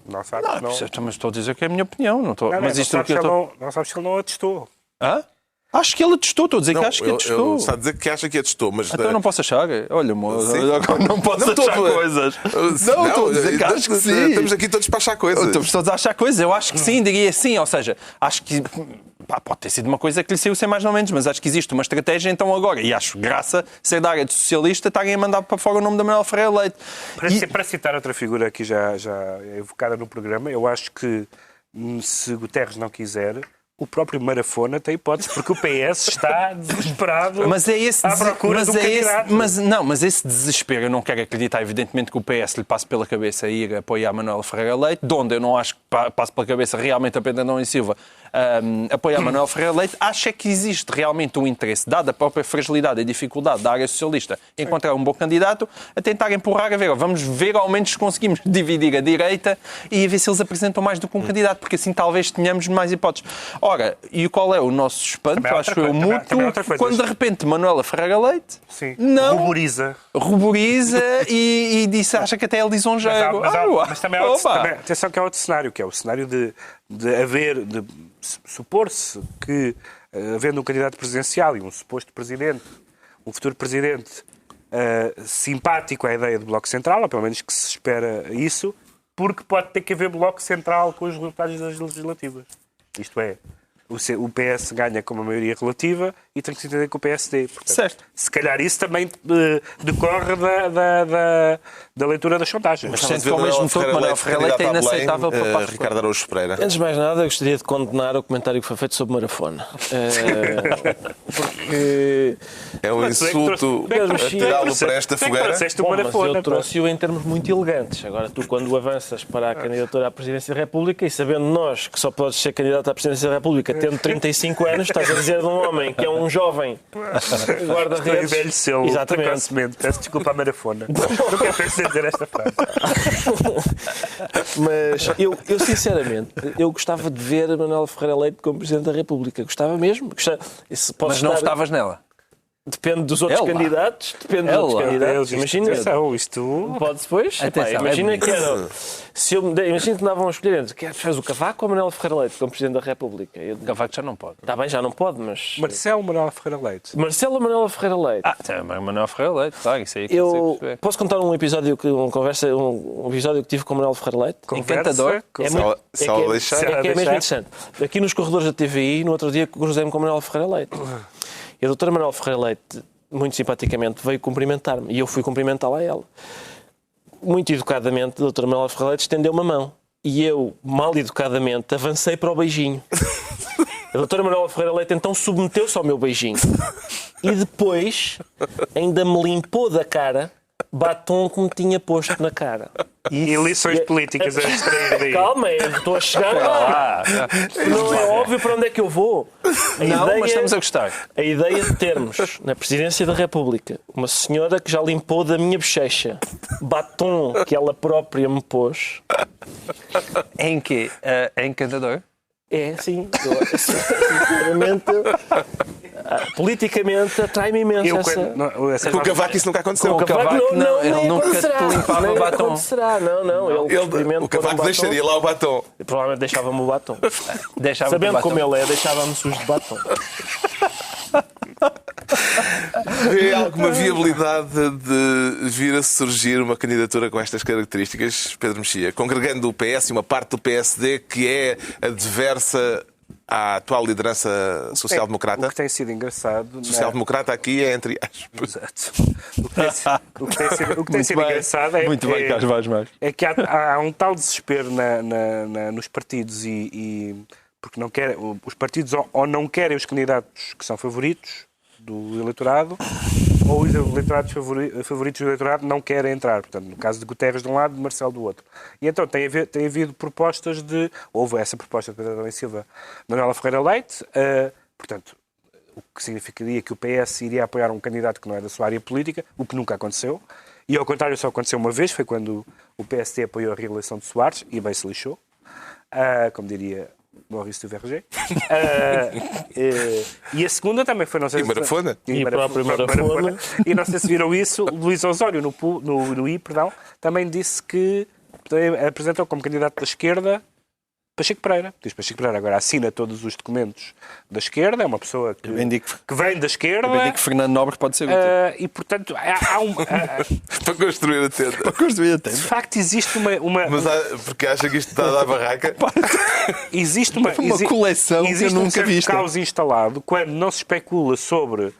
Não sabes, não. Mas estou a dizer que é a minha opinião. Não estou, Não, mas não isto é o sabes que eu se estou... não sabes se ele não a testou. Hã? Acho que ele atestou. Estou a dizer que acho que atestou. Está a dizer que acha que atestou, mas... Então eu não posso achar. Olha, não posso Não estou achar a- coisas. Não, estou a dizer que acho que sim. Estamos aqui todos para achar coisas. Estamos todos a achar coisas. Eu acho que sim, diria sim. Ou seja, acho que pode ter sido uma coisa que lhe saiu sem mais ou menos, mas acho que existe uma estratégia então agora. E acho graça ser da área de socialista estarem a mandar para fora o nome da Manuela Ferreira Leite. Para citar outra figura aqui já evocada no programa, eu acho que se Guterres não quiser, o próprio Marafona tem hipótese, porque o PS está desesperado Mas é esse, à procura do candidato. mas esse desespero, eu não quero acreditar, evidentemente, que o PS lhe passe pela cabeça ir apoiar Manuela Ferreira Leite, de onde eu não acho que passe pela cabeça realmente a Pedro Adão e Silva apoiar Manuela Ferreira Leite. Acho é que existe realmente um interesse, dada a própria fragilidade e dificuldade da área socialista, em encontrar um bom candidato, a tentar empurrar a ver, vamos ver ao menos se conseguimos dividir a direita e a ver se eles apresentam mais do que um candidato, porque assim talvez tenhamos mais hipóteses. Ora, e qual é o nosso espanto, Também é acho outra eu, coisa, mútuo, também é outra coisa. quando de repente Manuela Ferreira Leite Sim. não Ruboriza. e disse, acha que até é lisonjeiro. Mas também atenção que é outro cenário, que é o cenário de supor-se que, havendo um candidato presidencial e um suposto presidente, um futuro presidente simpático à ideia do Bloco Central, ou pelo menos que se espera isso, porque pode ter que haver Bloco Central com os resultados das legislativas. Isto é, o PS ganha com uma maioria relativa e tem que se entender com o PSD. Portanto, certo. Se calhar isso também decorre da leitura das sondagens. Mas sendo que ao mesmo tempo Manuela Ferreira Leite é inaceitável para Passos Ricardo Araújo Pereira. Antes de mais nada, eu gostaria de condenar o comentário que foi feito sobre Marafona. Porque... É um insulto tirá-lo para esta fogueira. Bom, mas eu trouxe-o em termos muito elegantes. Agora, tu, quando avanças para a candidatura à Presidência da República e sabendo nós que só podes ser candidato à Presidência da República tendo 35 anos, estás a dizer de um homem que é um jovem guarda-redes. Envelheceu precocemente. Peço desculpa à Marafona. Não quero dizer esta frase. Mas eu sinceramente, eu gostava de ver a Manuela Ferreira Leite como Presidente da República. Gostava mesmo. Mas não estavas nela? Depende dos outros candidatos. Depende dos outros candidatos. Imagina. Isto... Pode depois. Imagina que era. Imagina que andavam a escolher entre quer faz o Cavaco ou a Manuela Ferreira Leite como Presidente da República. Cavaco já não pode. Está bem, já não pode, mas. Marcelo Manuela Ferreira Leite. Marcelo ou Manuela Ferreira Leite? Manuela Ferreira Leite, claro, isso aí. Eu posso contar um episódio um episódio que tive com a Manuela Ferreira Leite? Encantador. Se ela deixar. É mesmo interessante. Aqui nos corredores da TVI, no outro dia, cruzei-me com a Manuela Ferreira Leite. E a doutora Manuela Ferreira Leite, muito simpaticamente, veio cumprimentar-me. E eu fui cumprimentá-la a ela. Muito educadamente, a doutora Manuela Ferreira Leite estendeu uma mão. E eu, mal educadamente, avancei para o beijinho. A doutora Manuela Ferreira Leite então submeteu-se ao meu beijinho. E depois ainda me limpou da cara batom que me tinha posto na cara. E lições políticas a extrair daí. Calma, eu estou a chegar lá. Não é óbvio para onde é que eu vou. Mas estamos a gostar. A ideia de termos na Presidência da República uma senhora que já limpou da minha bochecha batom que ela própria me pôs. Em quê? É encantador? É, sim. Sinceramente, politicamente atrai-me imenso essa... Com o Cavaco isso nunca aconteceu. Com o Cavaco não, ele nem nunca acontecerá. te limpava Nem batom. acontecerá. Não. Ele O Cavaco deixaria lá o batom. Provavelmente deixava-me o batom. Deixava Sabendo como ele é, deixava-me sujo de batom. Vê alguma viabilidade de vir a surgir uma candidatura com estas características, Pedro Mexia, congregando o PS e uma parte do PSD que é adversa à atual liderança social-democrata? O que tem sido engraçado... Social-democrata aqui é entre aspas. Exato. O que tem sido engraçado é que há um tal desespero nos partidos porque não querem, os partidos ou não querem os candidatos que são favoritos do eleitorado, ou os eleitorados favoritos do eleitorado não querem entrar. Portanto, no caso de Guterres de um lado, de Marcelo do outro. E então tem havido propostas de... Houve essa proposta de Pedro Adão e Silva, Manuela Ferreira Leite, portanto, o que significaria que o PS iria apoiar um candidato que não é da sua área política, o que nunca aconteceu. E ao contrário, só aconteceu uma vez, foi quando o PSD apoiou a reeleição de Soares, e bem se lixou, como diria Maurice Duverger. E a segunda também foi... Não sei e Marafona. E a própria Marafona. E não sei se viram isso, Luís Osório, no I, também disse que apresentou como candidato da esquerda Pacheco Pereira. Diz Pacheco Pereira agora assina todos os documentos da esquerda, é uma pessoa que vem da esquerda. Eu digo que Fernando Nobre pode ser útil. E, portanto, há um... Para construir a tenda. De facto, existe uma... Mas porque acha que isto está a dar barraca? Existe uma coleção que eu nunca vi. Existe um caos instalado quando não se especula sobre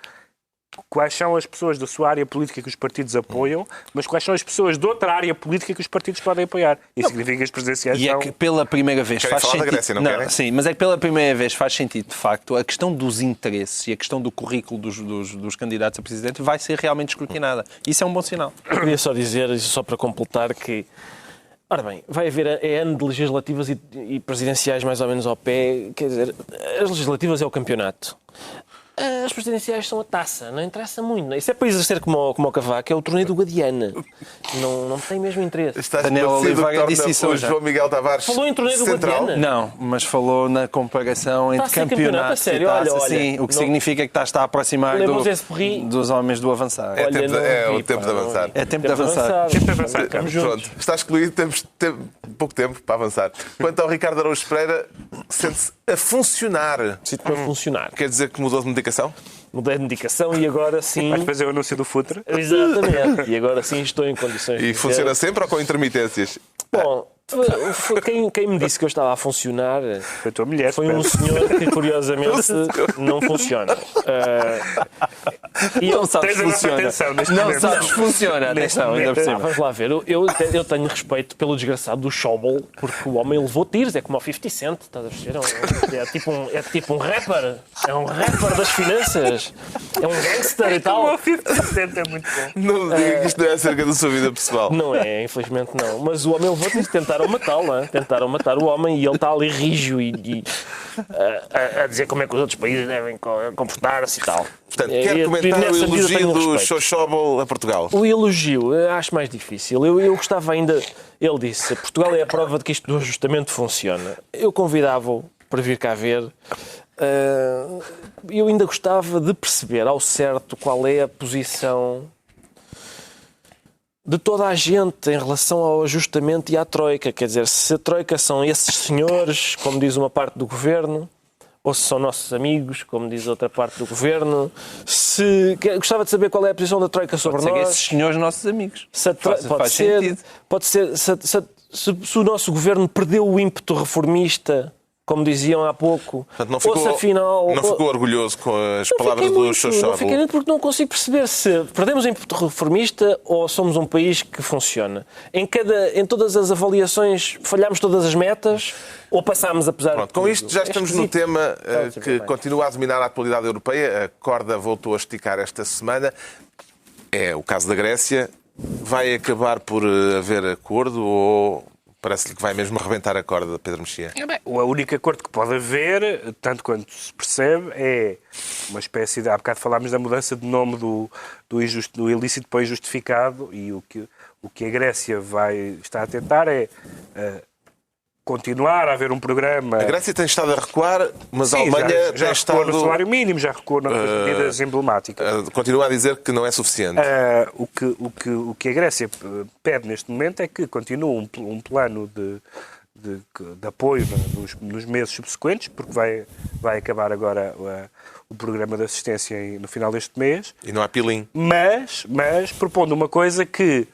quais são as pessoas da sua área política que os partidos apoiam, mas quais são as pessoas de outra área política que os partidos podem apoiar. Isso significa que as presidenciais são... E é que pela primeira vez querem faz falar sentido... da Grécia, não querem? Sim, mas é que pela primeira vez faz sentido, de facto, a questão dos interesses e a questão do currículo dos candidatos a presidente vai ser realmente escrutinada. Isso é um bom sinal. Eu queria só dizer, só para completar, que... Ora bem, vai haver ano de legislativas e presidenciais mais ou menos ao pé. Quer dizer, as legislativas é o campeonato. As presidenciais são a taça, não interessa muito. Isso é para exercer como o Cavaco, é o torneio do Guadiana. Não tem mesmo interesse. Daniel Oliveira disse isso hoje. João Miguel Tavares falou em torneio do Guadiana? Não, mas falou na comparação entre campeonatos sério? e taça. Olha, sim, o que significa que está a aproximar dos homens do avançar. É o tempo de avançar. É tempo de avançar. Pronto, está excluído, temos pouco tempo para avançar. Quanto ao Ricardo Araújo Pereira, sente-se a funcionar. Sinto-me a funcionar. Quer dizer que mudou de medicação? Mudei de medicação e agora sim... Vais fazer o anúncio do Futre? Exatamente. E agora sim estou em condições E funciona sempre ou com intermitências? Bom, quem me disse que eu estava a funcionar foi a tua mulher. Foi um senhor que, curiosamente, não funciona. Não sabes funciona. Não sabes funciona. Atenção, ainda por cima. Vamos lá ver. Eu tenho respeito pelo desgraçado do Schauble, porque o homem levou tiros. É como o 50 Cent, estás a perceber? É tipo um rapper. É um rapper das finanças. É um gangster e tal. O 50 Cent é muito bom. Não diga que isto não é acerca da sua vida pessoal. Não é, infelizmente não. Mas o homem levou tiros. Tentaram matá-lo, hein? Tentaram matar o homem e ele está ali rijo a dizer como é que os outros países devem comportar-se e tal. Portanto, quer comentar o elogio do Schauble a Portugal? O elogio, acho mais difícil. Eu gostava ainda... Ele disse, Portugal é a prova de que isto do ajustamento funciona. Eu convidava-o para vir cá ver. Eu ainda gostava de perceber ao certo qual é a posição de toda a gente em relação ao ajustamento e à Troika. Quer dizer, se a Troika são esses senhores, como diz uma parte do Governo, ou se são nossos amigos, como diz outra parte do Governo. Gostava de saber qual é a posição da Troika sobre nós. Pode ser esses senhores nossos amigos. Pode ser. Se o nosso Governo perdeu o ímpeto reformista como diziam há pouco. Portanto, não ficou orgulhoso com as palavras do Xoxó. Não fiquei muito porque não consigo perceber se perdemos em reformista ou somos um país que funciona. Em todas as avaliações falhamos todas as metas ou passámos apesar de Pronto, com isto já estamos no tema que continua a dominar a atualidade europeia. A corda voltou a esticar esta semana. É o caso da Grécia. Vai acabar por haver acordo ou parece-lhe que vai mesmo arrebentar a corda, Pedro Mexia? O único acordo que pode haver, tanto quanto se percebe, é uma espécie de... Há bocado falámos da mudança de nome do ilícito para o injustificado e o que a Grécia está a tentar é continuar a haver um programa... A Grécia tem estado a recuar, mas a Alemanha já tem estado... no salário mínimo, já recuou nas medidas emblemáticas. Continua a dizer que não é suficiente. O que a Grécia pede neste momento é que continue um plano de apoio nos meses subsequentes, porque vai acabar agora o programa de assistência no final deste mês. E não há pilim. Mas propondo uma coisa que,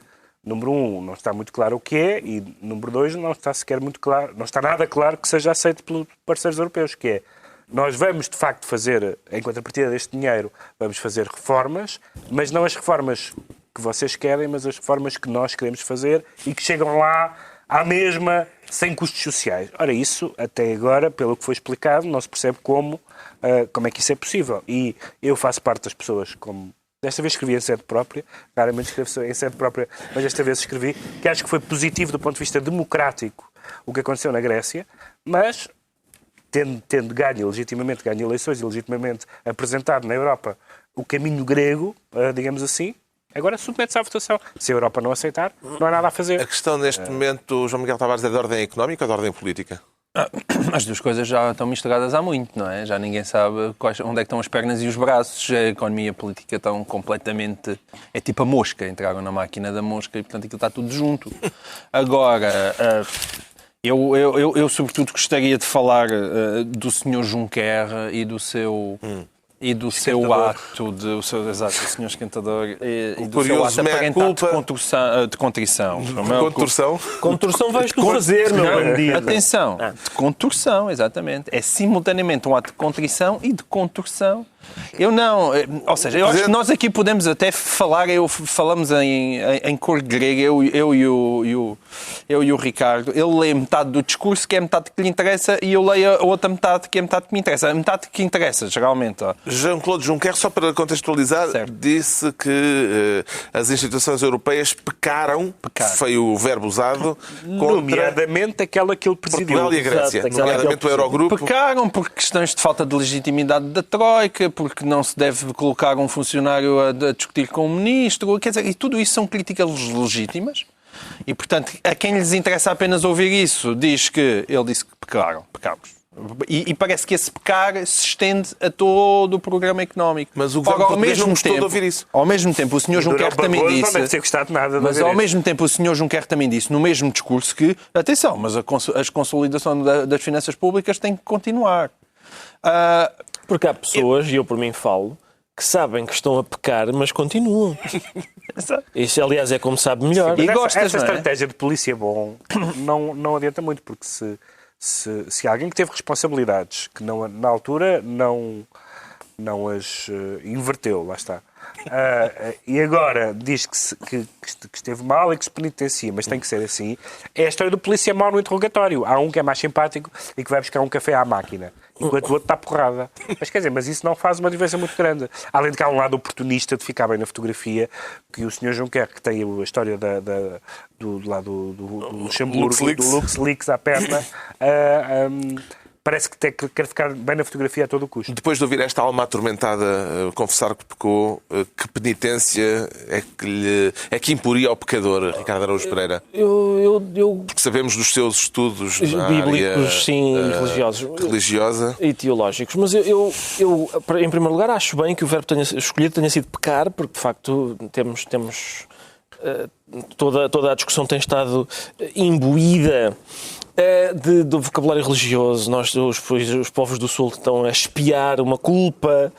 número 1, não está muito claro o que é, e número 2, não está sequer muito claro, não está nada claro que seja aceito pelos parceiros europeus, que é, nós vamos de facto fazer, em contrapartida deste dinheiro, vamos fazer reformas, mas não as reformas que vocês querem, mas as reformas que nós queremos fazer e que chegam lá à mesma, sem custos sociais. Ora, isso, até agora, pelo que foi explicado, não se percebe como é que isso é possível. E eu faço parte das pessoas, como desta vez escrevi em sede própria, raramente escrevo em sede própria, mas desta vez escrevi, que acho que foi positivo do ponto de vista democrático o que aconteceu na Grécia, mas tendo legitimamente ganho eleições e legitimamente apresentado na Europa o caminho grego, digamos assim, agora submete-se à votação. Se a Europa não aceitar, não há nada a fazer. A questão neste momento, João Miguel Tavares, é de ordem económica ou de ordem política? As duas coisas já estão misturadas há muito, não é? Já ninguém sabe onde é que estão as pernas e os braços. A economia e a política estão completamente... É tipo a mosca, entraram na máquina da mosca e, portanto, aquilo está tudo junto. Agora, eu sobretudo gostaria de falar do Sr. Juncker e do seu... E do seu ato, o senhor esquentador, e do seu ato aparentado de contrição. Contorção? Contorção vais tu fazer, meu bandido. Atenção, de contorção, exatamente. É simultaneamente um ato de contrição e de contorção. Eu não... Ou seja, eu acho que nós aqui podemos até falar, falamos em cor grega, eu e o Ricardo. Ele lê metade do discurso, que é metade que lhe interessa, e eu leio a outra metade, que é metade que me interessa. A metade que interessa, geralmente. Jean-Claude Juncker, só para contextualizar, disse que as instituições europeias pecaram, foi o verbo usado, nomeadamente aquela que ele presidiu. Portugal e a Grécia, nomeadamente o Eurogrupo. Pecaram por questões de falta de legitimidade da Troika, porque não se deve colocar um funcionário a discutir com o ministro, quer dizer, e tudo isso são críticas legítimas. E, portanto, a quem lhes interessa apenas ouvir isso, ele disse que pecámos. E parece que esse pecar se estende a todo o programa económico. Mas o governo português não gostou de ouvir isso. Ao mesmo tempo, o Sr. Juncker também disse... Não deve ter gostado nada de mas ao isso. mesmo tempo, o Sr. Juncker também disse, no mesmo discurso, que, atenção, mas a consolidação das finanças públicas tem que continuar. Porque há pessoas, e eu por mim falo, que sabem que estão a pecar, mas continuam. Isso, aliás, é como sabe melhor. E essa estratégia de polícia bom não adianta muito, porque se alguém que teve responsabilidades que na altura não as inverteu, lá está, e agora diz que esteve mal e que se penitencia, mas tem que ser assim, é a história do polícia mau no interrogatório. Há um que é mais simpático e que vai buscar um café à máquina, enquanto o outro está porrada. Mas quer dizer, mas isso não faz uma diferença muito grande. Além de que há um lado oportunista de ficar bem na fotografia, que o Sr. Juncker, que tem a história do Luxemburgo, do LuxLeaks à perna, parece que quer ficar bem na fotografia a todo o custo. Depois de ouvir esta alma atormentada confessar que pecou, que penitência é que imporia ao pecador, Ricardo Araújo Pereira? Porque sabemos dos seus estudos bíblicos, sim, religiosa e teológicos. Mas eu, em primeiro lugar, acho bem que o verbo escolhido tenha sido pecar, porque de facto temos toda a discussão tem estado imbuída do vocabulário religioso. Os povos do Sul estão a espiar uma culpa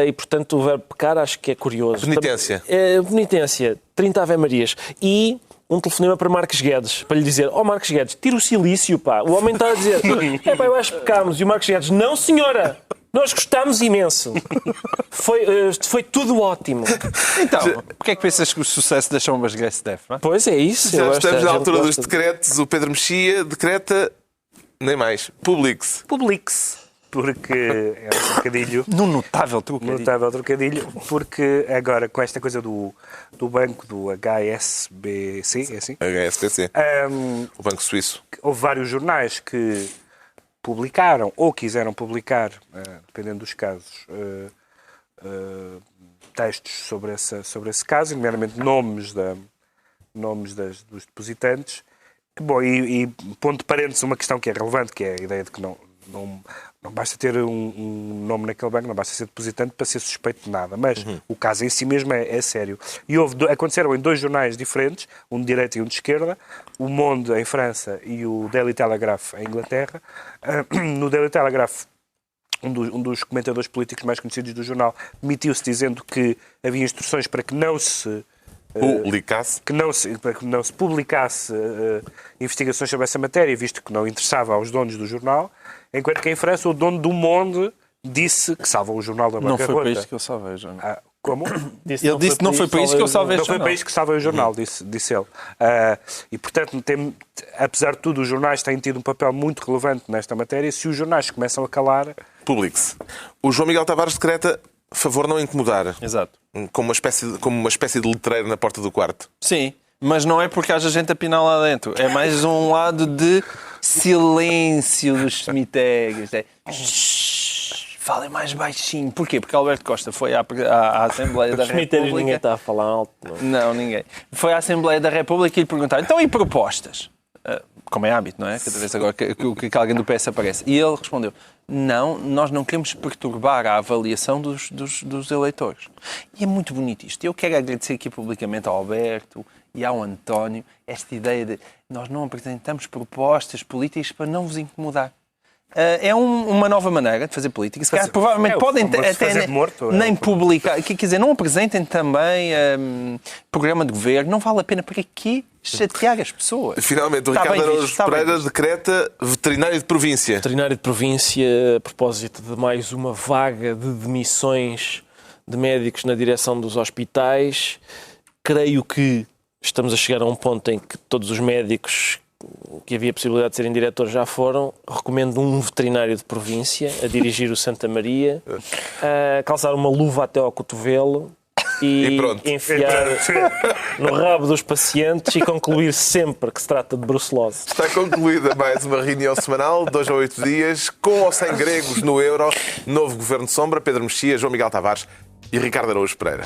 e, portanto, o verbo pecar acho que é curioso. Penitência. Penitência, 30 Ave Marias. E um telefonema para Marcos Guedes, para lhe dizer: ó Marcos Guedes, tira o silício, pá. O homem está a dizer: eu acho que pecámos. E o Marcos Guedes: não, senhora, nós gostámos imenso. Foi tudo ótimo. Então, porquê é que pensas que o sucesso das sombras Grace deve? Pois é isso. Já eu gosto, estamos a na gente altura dos gosta de- decretos. O Pedro Mexia decreta, nem mais, Publix. Publix. Porque é um trocadilho. Num notável trocadilho. Notável trocadilho, porque agora com esta coisa do banco, do HSBC, é assim? HSBC, Hum, o Banco Suíço. houve vários jornais que publicaram ou quiseram publicar, dependendo dos casos, textos sobre esse caso, nomeadamente nomes dos depositantes. Bom, e pondo de parênteses uma questão que é relevante, que é a ideia de que não basta ter um nome naquele banco, não basta ser depositante para ser suspeito de nada. Mas o caso em si mesmo é sério. E aconteceram em 2 jornais diferentes, um de direita e um de esquerda, o Monde em França e o Daily Telegraph em Inglaterra. No Daily Telegraph, um dos comentadores políticos mais conhecidos do jornal demitiu-se dizendo que havia instruções para que não se para que não se publicasse investigações sobre essa matéria, visto que não interessava aos donos do jornal, enquanto que em França o dono do Monde disse que salva o jornal da Não bancarrota. foi para isto que eu salvei, João. Como? Ele disse que não foi para isso que eu salvei Não este foi para jornal. isto que salva o jornal, disse ele. E, portanto, apesar de tudo, os jornais têm tido um papel muito relevante nesta matéria. Se os jornais começam a calar... Publix. O João Miguel Tavares decreta favor não incomodar. Exato. Como uma espécie de letreiro na porta do quarto. Sim, mas não é porque haja gente a pinar lá dentro. É mais um lado de silêncio dos cemitérios. É... Falem mais baixinho. Porquê? Porque Alberto Costa foi à Assembleia da Os cemitérios ninguém República. está a falar alto. Não. Não, ninguém. Foi à Assembleia da República e lhe perguntaram: então e propostas? Como é hábito, não é? Cada vez agora que alguém do PS aparece. E ele respondeu: não, nós não queremos perturbar a avaliação dos eleitores. E é muito bonito isto. Eu quero agradecer aqui publicamente ao Alberto e ao António esta ideia de nós não apresentamos propostas políticas para não vos incomodar. É uma nova maneira de fazer política. Se calhar, provavelmente podem até nem publicar. Quer dizer, não apresentem também programa de governo. Não vale a pena. Para quê chatear as pessoas? Finalmente, o Está Ricardo bem visto, Araújo está bem Pereira visto. decreta veterinário de província. Veterinário de província, a propósito de mais uma vaga de demissões de médicos na direção dos hospitais. Creio que estamos a chegar a um ponto em que todos os médicos que havia possibilidade de serem diretores já foram. Recomendo um veterinário de província a dirigir o Santa Maria, a calçar uma luva até ao cotovelo E pronto. enfiar no rabo dos pacientes e concluir sempre que se trata de brucelose. Está concluída mais uma reunião semanal, 2 a 8 dias, com ou sem gregos no euro. Novo Governo de Sombra, Pedro Mexia, João Miguel Tavares e Ricardo Araújo Pereira.